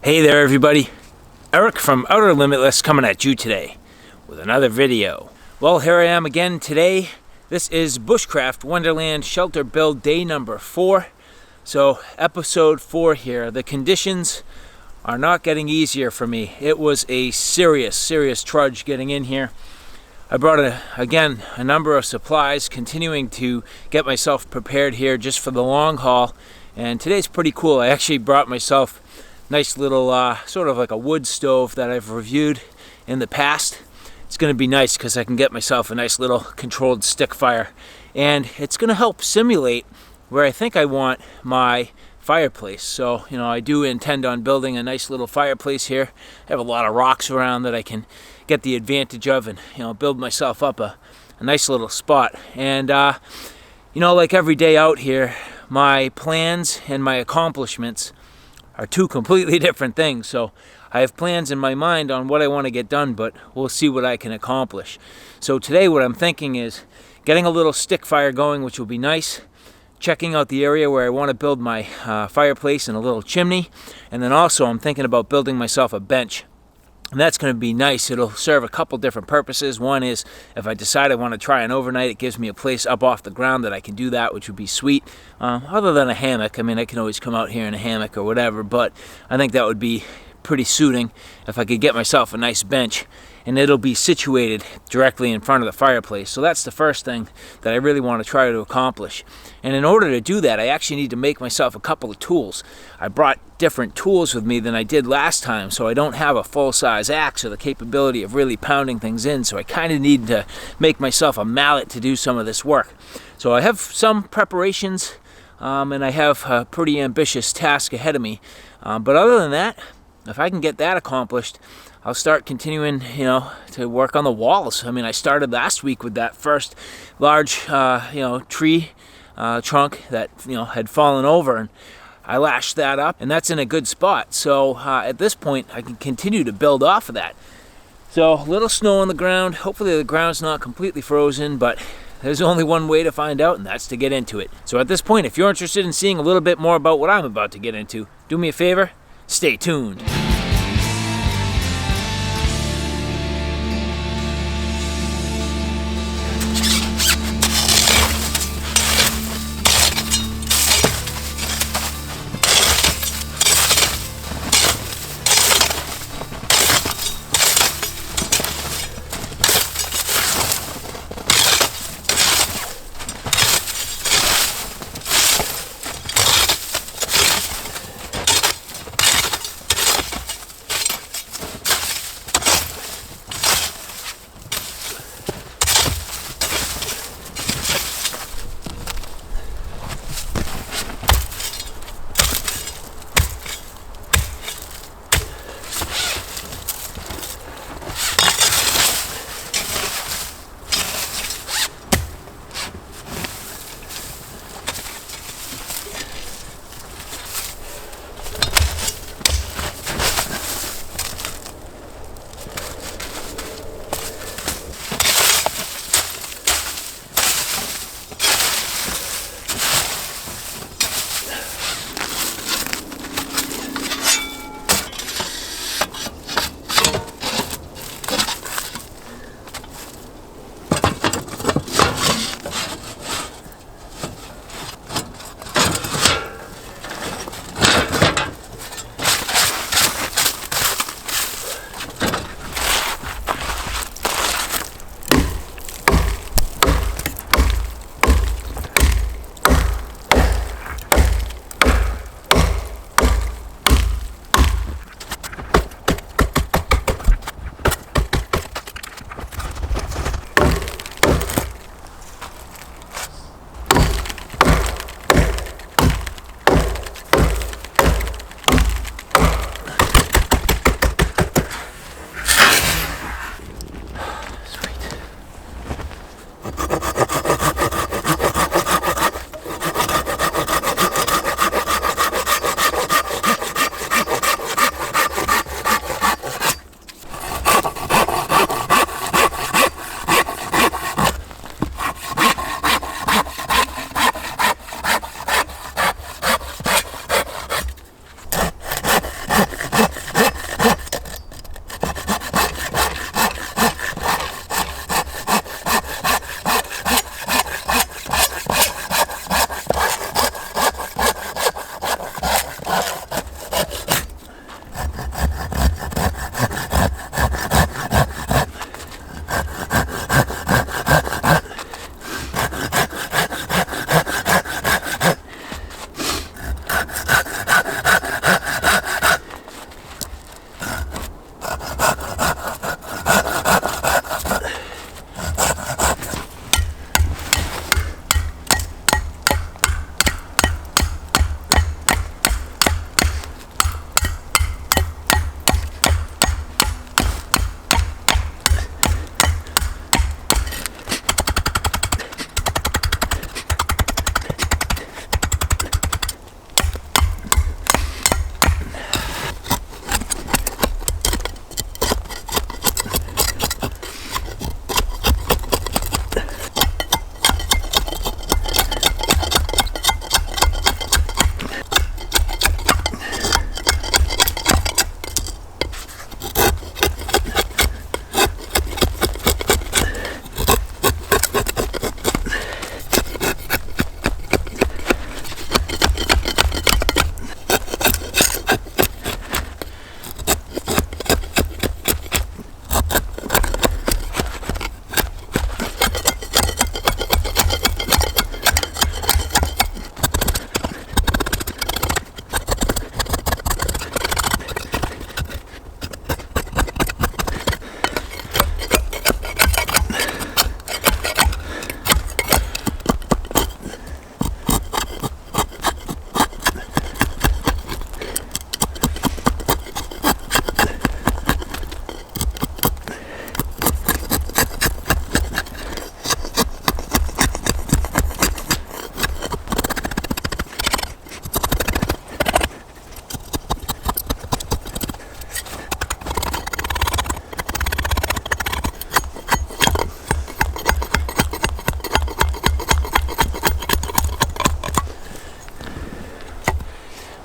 Hey there everybody, Eric from Outer Limitless coming at you today with another video. Well, here I am again today. This is Bushcraft Wonderland shelter build day number 4. So episode 4 here. The conditions are not getting easier for me. It was a serious trudge getting in here. I brought a number of supplies, continuing to get myself prepared here just for the long haul. And today's pretty cool. I actually brought myself nice little sort of like a wood stove that I've reviewed in the past. It's going to be nice because I can get myself a nice little controlled stick fire, and it's going to help simulate where I think I want my fireplace. So, you know, I do intend on building a nice little fireplace here. I have a lot of rocks around that I can get the advantage of and, you know, build myself up a nice little spot. And you know, like every day out here, my plans and my accomplishments are two completely different things. So I have plans in my mind on what I want to get done, but we'll see what I can accomplish. So today what I'm thinking is getting a little stick fire going, which will be nice, checking out the area where I want to build my fireplace and a little chimney, and then also I'm thinking about building myself a bench. And that's going to be nice. It'll serve a couple different purposes. One is if I decide I want to try an overnight, it gives me a place up off the ground that I can do that, which would be sweet. Other than a hammock, I mean, I can always come out here in a hammock or whatever, but I think that would be pretty suiting if I could get myself a nice bench, and it'll be situated directly in front of the fireplace. So that's the first thing that I really want to try to accomplish. And in order to do that, I actually need to make myself a couple of tools. I brought different tools with me than I did last time, so I don't have a full-size axe or the capability of really pounding things in, so I kind of need to make myself a mallet to do some of this work. So I have some preparations, and I have a pretty ambitious task ahead of me. But other than that, if I can get that accomplished, I'll start continuing, you know, to work on the walls. I mean, I started last week with that first large, tree trunk that, you know, had fallen over, and I lashed that up, and that's in a good spot. So at this point, I can continue to build off of that. So a little snow on the ground. Hopefully the ground's not completely frozen, but there's only one way to find out, and that's to get into it. So at this point, if you're interested in seeing a little bit more about what I'm about to get into, do me a favor, stay tuned.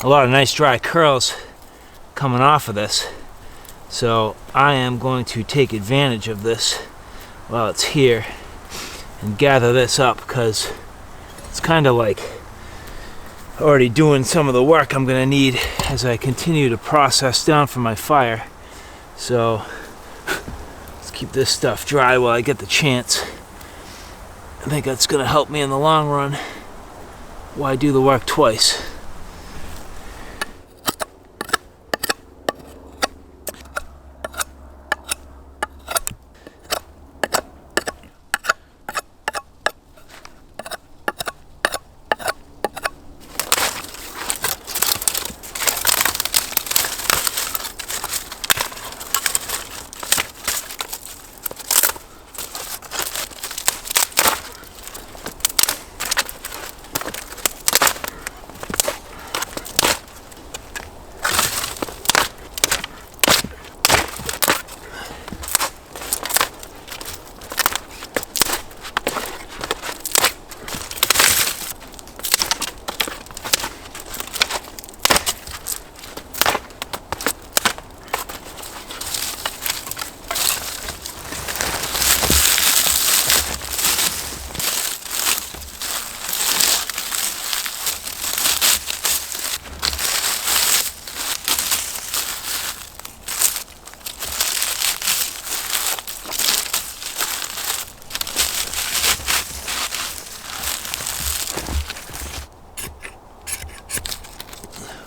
a lot of nice dry curls coming off of this. So I am going to take advantage of this while it's here and gather this up, because it's kind of like already doing some of the work I'm going to need as I continue to process down for my fire. So let's keep this stuff dry while I get the chance. I think that's going to help me in the long run. Why do the work twice?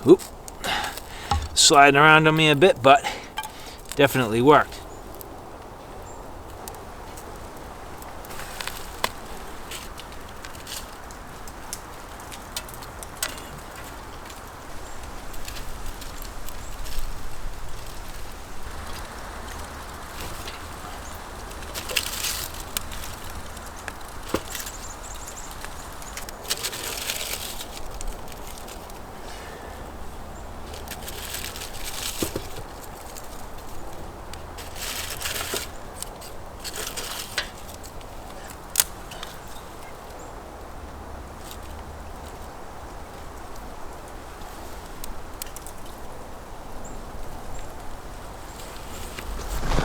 Oop. Sliding around on me a bit, but definitely worked.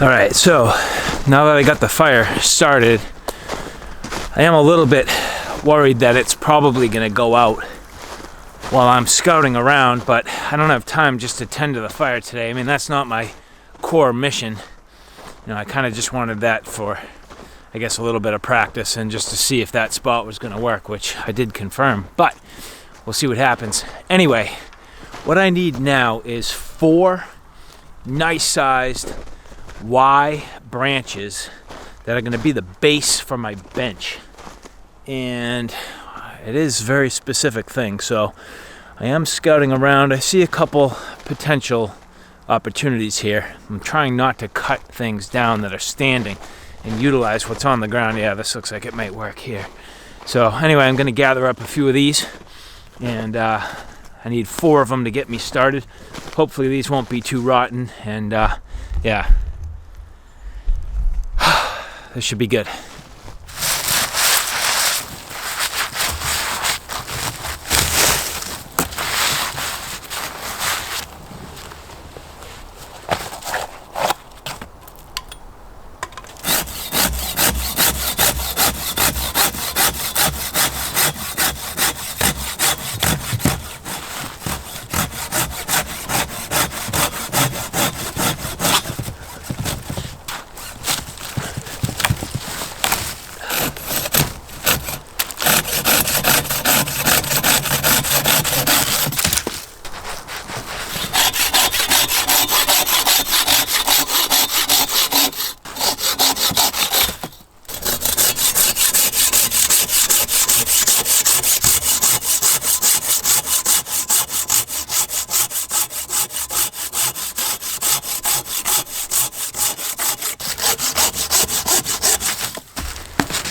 Alright, so now that I got the fire started, I am a little bit worried that it's probably going to go out while I'm scouting around, but I don't have time just to tend to the fire today. I mean, that's not my core mission. You know, I kind of just wanted that for, I guess, a little bit of practice and just to see if that spot was going to work, which I did confirm, but we'll see what happens. Anyway, what I need now is 4 nice-sized Y branches that are going to be the base for my bench, and it is a very specific thing, so I am scouting around. I see a couple potential opportunities here. I'm trying not to cut things down that are standing and utilize what's on the ground. Yeah, this looks like it might work here. So anyway, I'm going to gather up a few of these, and I need 4 of them to get me started. Hopefully these won't be too rotten, and yeah, this should be good.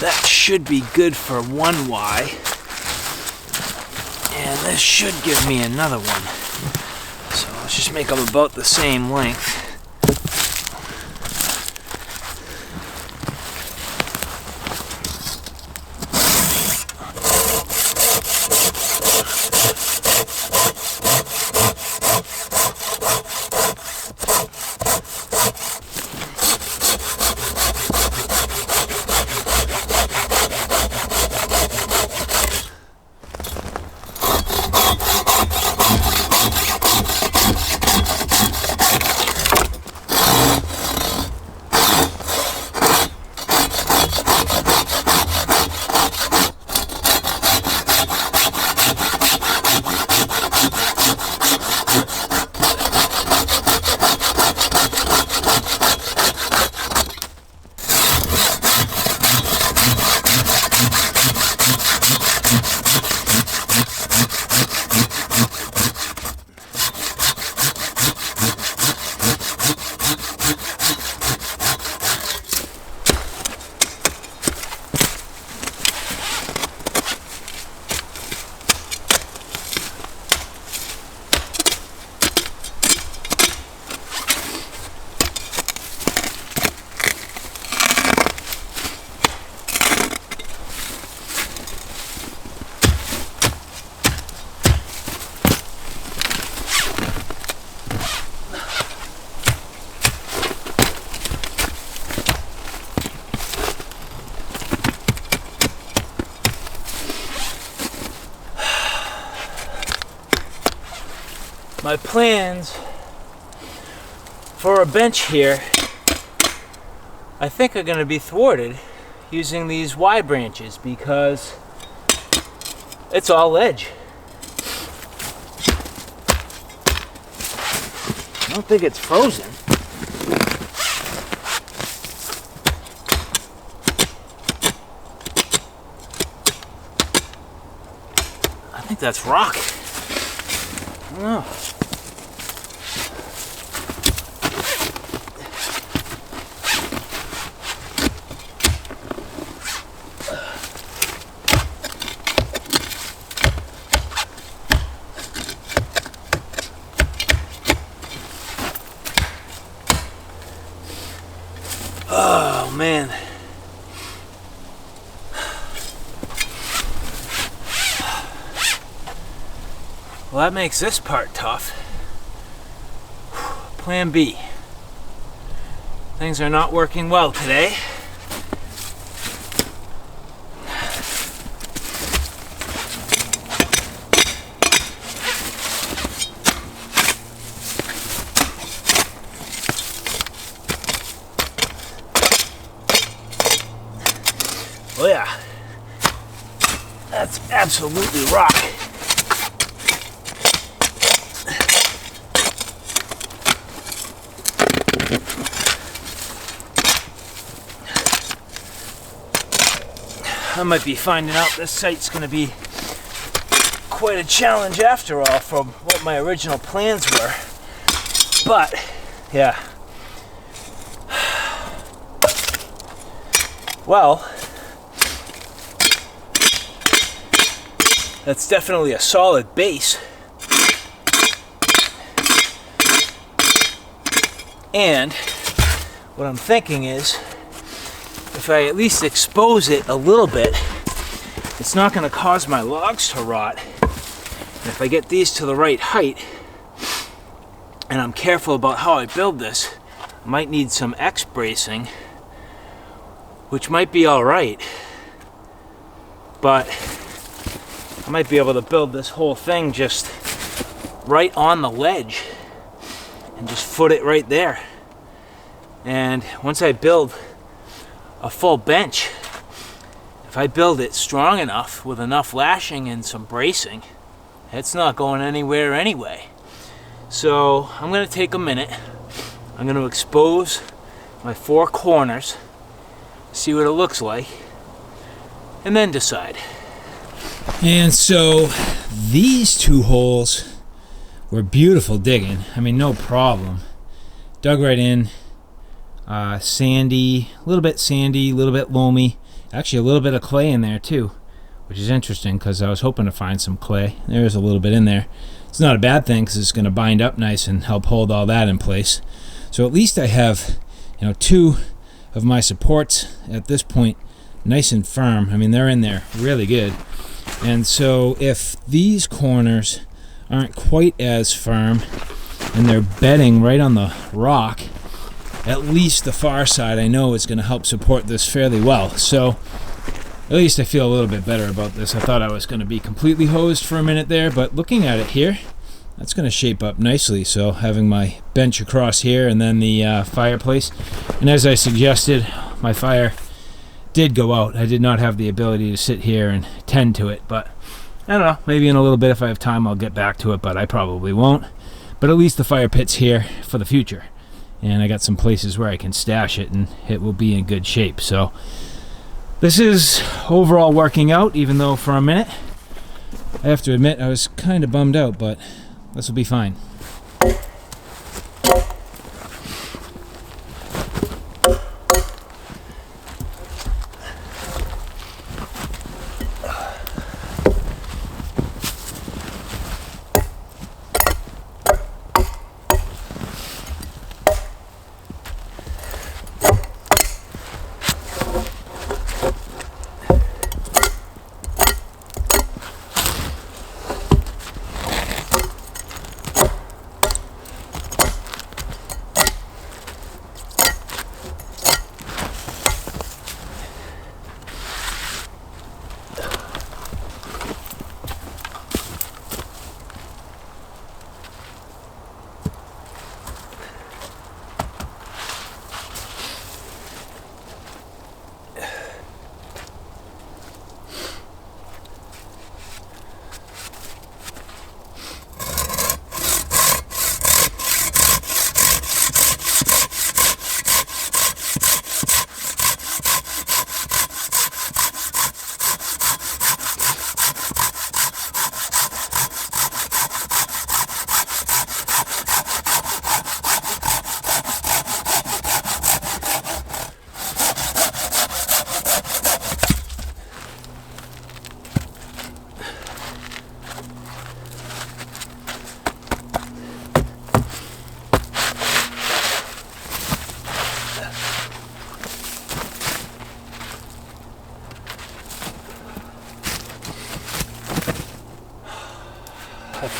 That should be good for 1 Y, and this should give me another one. So let's just make them about the same length. my plans for a bench here, I think, are going to be thwarted using these Y branches because it's all ledge. I don't think it's frozen. I think that's rock. I don't know. Oh man. Well, that makes this part tough. Plan B. Things are not working well today. Oh yeah, that's absolutely rock. I might be finding out this site's going to be quite a challenge after all from what my original plans were. But, yeah. Well, that's definitely a solid base. And what I'm thinking is, if I at least expose it a little bit, it's not going to cause my logs to rot. And if I get these to the right height, and I'm careful about how I build this, I might need some X bracing, which might be alright. But I might be able to build this whole thing just right on the ledge and just foot it right there. And once I build a full bench, if I build it strong enough with enough lashing and some bracing, it's not going anywhere anyway. So I'm going to take a minute. I'm going to expose my four corners, see what it looks like, and then decide. And so these two holes were beautiful digging. I mean, no problem. Dug right in. Sandy, a little bit sandy, a little bit loamy. Actually, a little bit of clay in there too, which is interesting because I was hoping to find some clay. There's a little bit in there. It's not a bad thing because it's going to bind up nice and help hold all that in place. So at least I have, two of my supports at this point nice and firm. I mean, they're in there really good. And so if these corners aren't quite as firm and they're bedding right on the rock, at least the far side I know is going to help support this fairly well. So at least I feel a little bit better about this. I thought I was going to be completely hosed for a minute there, but looking at it here, that's going to shape up nicely. So having my bench across here and then the fireplace. And as I suggested, my fire did go out. I did not have the ability to sit here and tend to it, but I don't know, maybe in a little bit if I have time I'll get back to it, but I probably won't. But at least the fire pit's here for the future. And I got some places where I can stash it and it will be in good shape. So this is overall working out, even though for a minute I have to admit I was kind of bummed out, but this will be fine.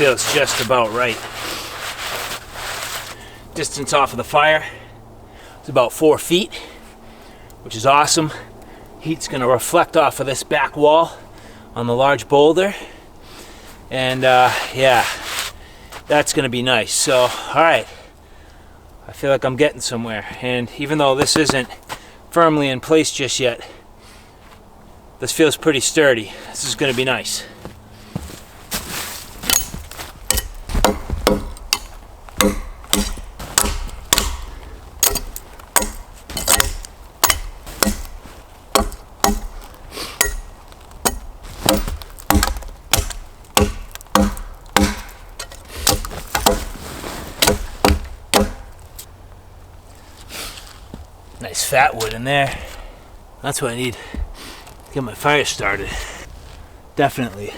feels just about right. Distance off of the fire is about 4 feet, which is awesome. Heat's going to reflect off of this back wall on the large boulder, and yeah, that's going to be nice. So all right, I feel like I'm getting somewhere, and even though this isn't firmly in place just yet, this feels pretty sturdy. This is going to be nice. Nice fat wood in there. That's what I need to get my fire started. Definitely.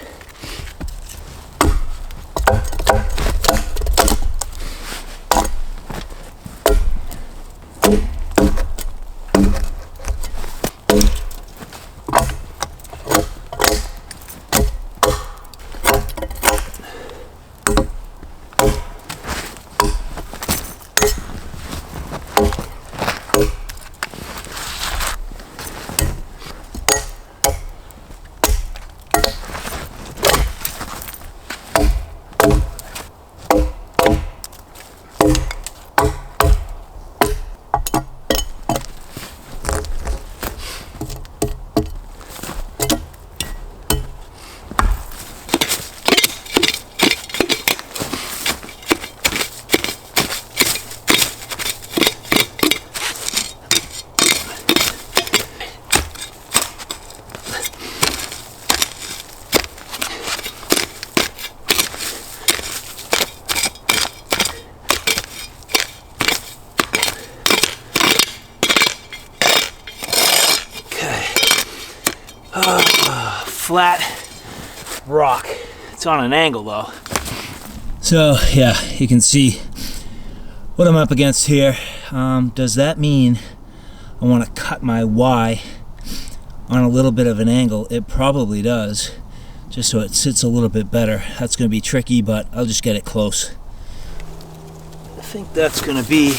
Flat rock. It's on an angle though. So yeah, you can see what I'm up against here. Does that mean I want to cut my Y on a little bit of an angle? It probably does, just so it sits a little bit better. That's going to be tricky, but I'll just get it close. I think that's going to be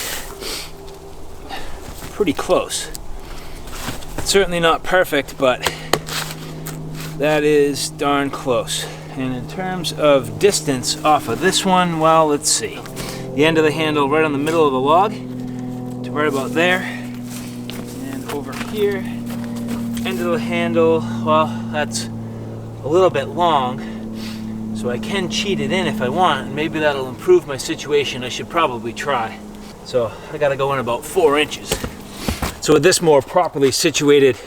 pretty close. It's certainly not perfect, but that is darn close. And in terms of distance off of this one, well, let's see. The end of the handle right on the middle of the log to right about there. And over here, end of the handle, well, that's a little bit long. So I can cheat it in if I want, and maybe that'll improve my situation. I should probably try. So I gotta go in about 4 inches. So with this more properly situated,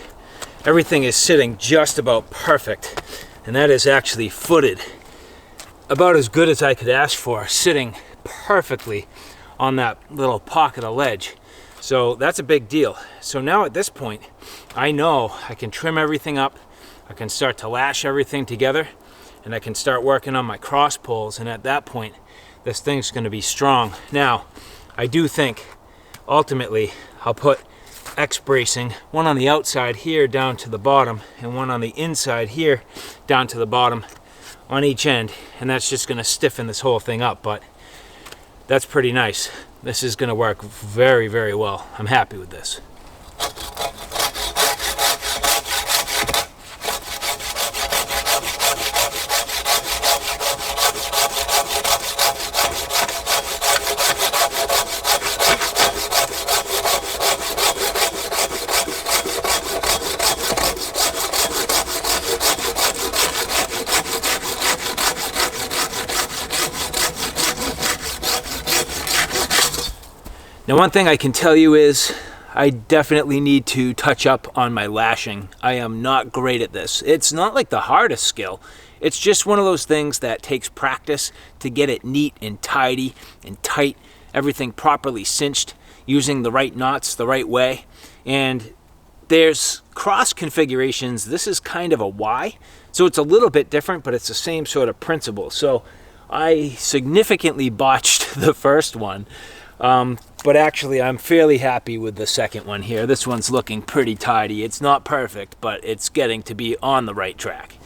everything is sitting just about perfect, and that is actually footed about as good as I could ask for, sitting perfectly on that little pocket of ledge. So that's a big deal. So now at this point, I know I can trim everything up, I can start to lash everything together, and I can start working on my cross poles, and at that point, this thing's going to be strong. Now, I do think ultimately I'll put X bracing, one on the outside here down to the bottom, and one on the inside here down to the bottom on each end, and that's just going to stiffen this whole thing up. But that's pretty nice. This is going to work very, very well. I'm happy with this. Now, one thing I can tell you is I definitely need to touch up on my lashing. I am not great at this. It's not like the hardest skill. It's just one of those things that takes practice to get it neat and tidy and tight, everything properly cinched, using the right knots the right way. And there's cross configurations. This is kind of a Y, so it's a little bit different, but it's the same sort of principle. So I significantly botched the first one. But actually I'm fairly happy with the second one here. This one's looking pretty tidy. It's not perfect, but it's getting to be on the right track.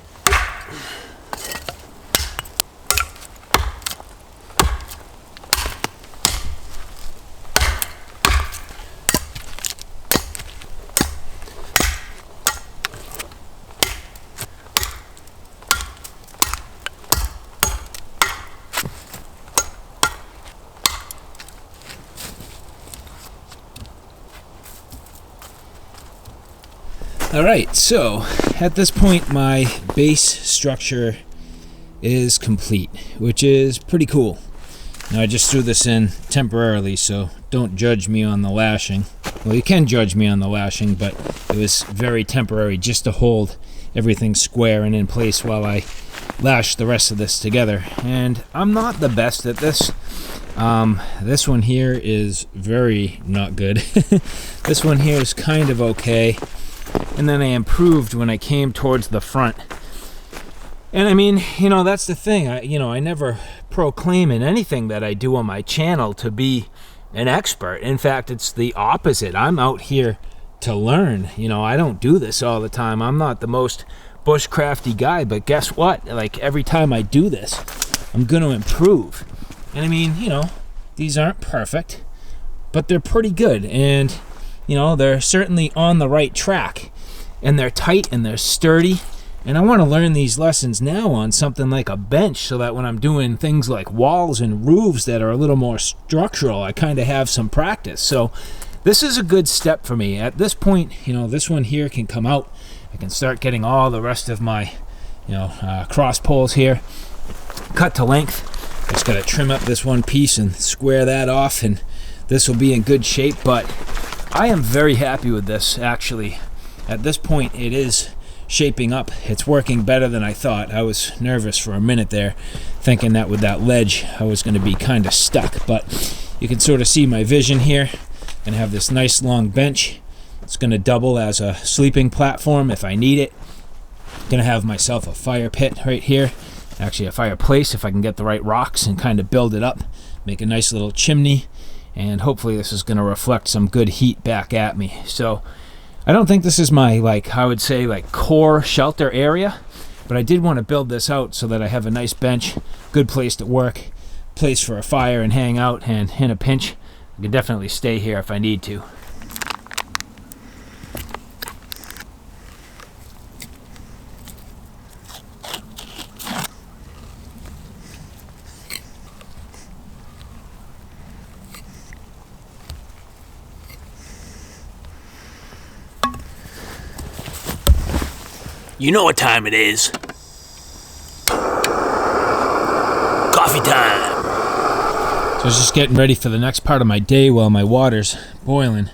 All right, so at this point my base structure is complete, which is pretty cool. Now I just threw this in temporarily, so don't judge me on the lashing. Well, you can judge me on the lashing, but it was very temporary just to hold everything square and in place while I lash the rest of this together. And I'm not the best at this. This one here is very not good. This one here is kind of okay. And then I improved when I came towards the front. And I mean, you know, that's the thing. I never proclaim in anything that I do on my channel to be an expert. In fact, it's the opposite. I'm out here to learn. You know, I don't do this all the time. I'm not the most bushcrafty guy, but guess what? Like, every time I do this, I'm going to improve. And I mean, you know, these aren't perfect, but they're pretty good. And, you know, they're certainly on the right track. And they're tight and they're sturdy. And I want to learn these lessons now on something like a bench, so that when I'm doing things like walls and roofs that are a little more structural, I kind of have some practice. So this is a good step for me. At this point, you know, this one here can come out. I can start getting all the rest of my, you know, cross poles here cut to length. Just got to trim up this one piece and square that off, and this will be in good shape. But I am very happy with this, actually. At this point, it is shaping up. It's working better than I thought. I was nervous for a minute there, thinking that with that ledge I was going to be kind of stuck, but you can sort of see my vision here. I'm going to have this nice long bench. It's going to double as a sleeping platform if I need it. I'm going to have myself a fire pit right here, actually a fireplace if I can get the right rocks and kind of build it up, make a nice little chimney, and hopefully this is going to reflect some good heat back at me. So I don't think this is my, like, I would say, like, core shelter area, but I did want to build this out so that I have a nice bench, good place to work, place for a fire and hang out, and in a pinch, I can definitely stay here if I need to. You know what time it is. Coffee time. So I was just getting ready for the next part of my day while my water's boiling.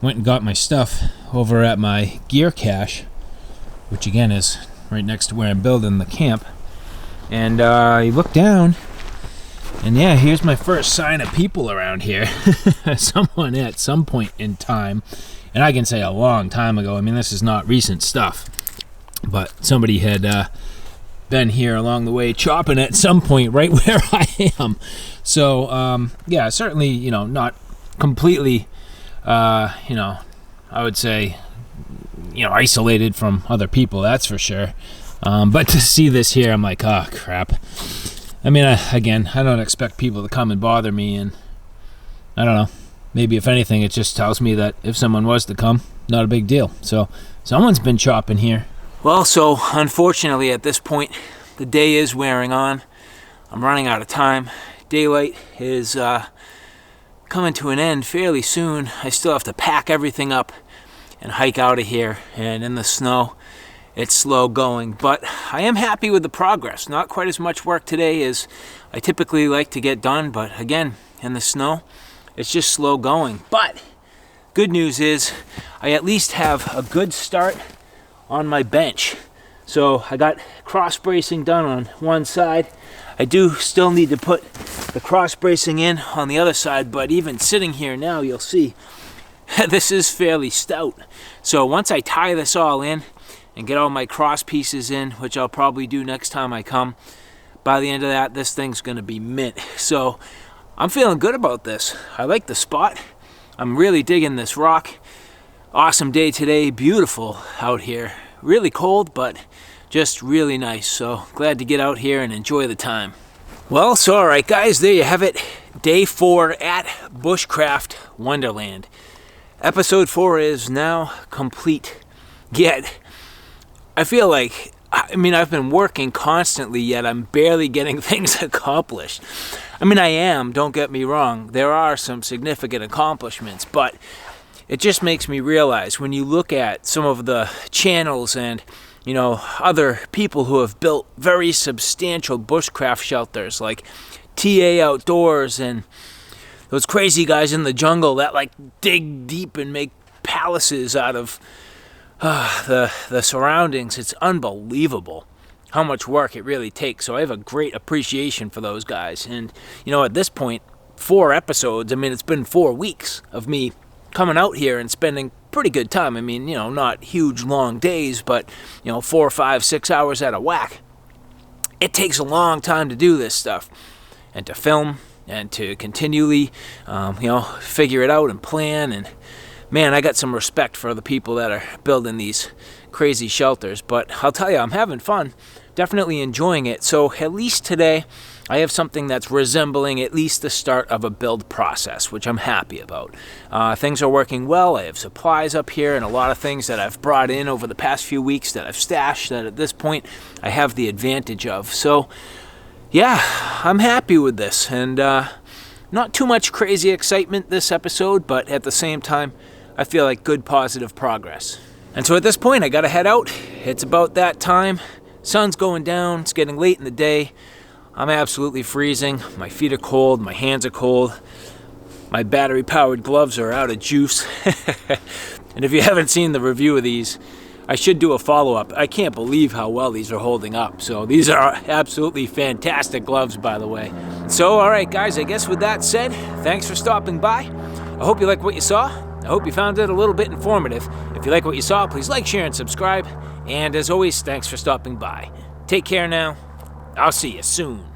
Went and got my stuff over at my gear cache, which again is right next to where I'm building the camp. And you look down, and yeah, here's my first sign of people around here. Someone at some point in time, and I can say a long time ago, I mean, this is not recent stuff, but somebody had been here along the way chopping at some point right where I am. So yeah, certainly, you know, not completely, you know, I would say, you know, isolated from other people, that's for sure. But to see this here, I'm like, oh crap. I mean, again, I don't expect people to come and bother me, and I don't know, maybe if anything it just tells me that if someone was to come, not a big deal. So someone's been chopping here. Well, so unfortunately at this point, the day is wearing on. I'm running out of time. Daylight is coming to an end fairly soon. I still have to pack everything up and hike out of here. And in the snow, it's slow going. But I am happy with the progress. Not quite as much work today as I typically like to get done. But again, in the snow, it's just slow going. But good news is I at least have a good start on my bench. So I got cross bracing done on one side. I do still need to put the cross bracing in on the other side, but even sitting here now, you'll see this is fairly stout. So once I tie this all in and get all my cross pieces in, which I'll probably do next time I come, by the end of that, this thing's gonna be mint. So I'm feeling good about this. I like the spot. I'm really digging this rock. Awesome day today, beautiful out here. Really cold, but just really nice. So glad to get out here and enjoy the time. Well, so all right guys, there you have it. Day 4 at Bushcraft Wonderland. Episode 4 is now complete. Yet, I feel like, I mean, I've been working constantly, yet I'm barely getting things accomplished. I mean, I am, don't get me wrong. There are some significant accomplishments, but it just makes me realize when you look at some of the channels and, you know, other people who have built very substantial bushcraft shelters like TA Outdoors and those crazy guys in the jungle that like dig deep and make palaces out of the surroundings. It's unbelievable how much work it really takes. So I have a great appreciation for those guys. And, you know, at this point, 4 episodes, I mean, it's been 4 weeks of me coming out here and spending pretty good time. I mean, you know, not huge long days, but, you know, 4, 5, 6 hours at a whack. It takes a long time to do this stuff and to film and to continually, you know, figure it out and plan. And man, I got some respect for the people that are building these crazy shelters. But I'll tell you, I'm having fun, definitely enjoying it. So at least today, I have something that's resembling at least the start of a build process, which I'm happy about. Things are working well. I have supplies up here and a lot of things that I've brought in over the past few weeks that I've stashed that at this point I have the advantage of. So yeah, I'm happy with this, and not too much crazy excitement this episode, but at the same time, I feel like good positive progress. And so at this point, I gotta head out. It's about that time. Sun's going down, it's getting late in the day. I'm absolutely freezing. My feet are cold, my hands are cold. My battery-powered gloves are out of juice. And if you haven't seen the review of these, I should do a follow-up. I can't believe how well these are holding up. So these are absolutely fantastic gloves, by the way. So, all right, guys, I guess with that said, thanks for stopping by. I hope you like what you saw. I hope you found it a little bit informative. If you like what you saw, please like, share, and subscribe. And as always, thanks for stopping by. Take care now. I'll see you soon.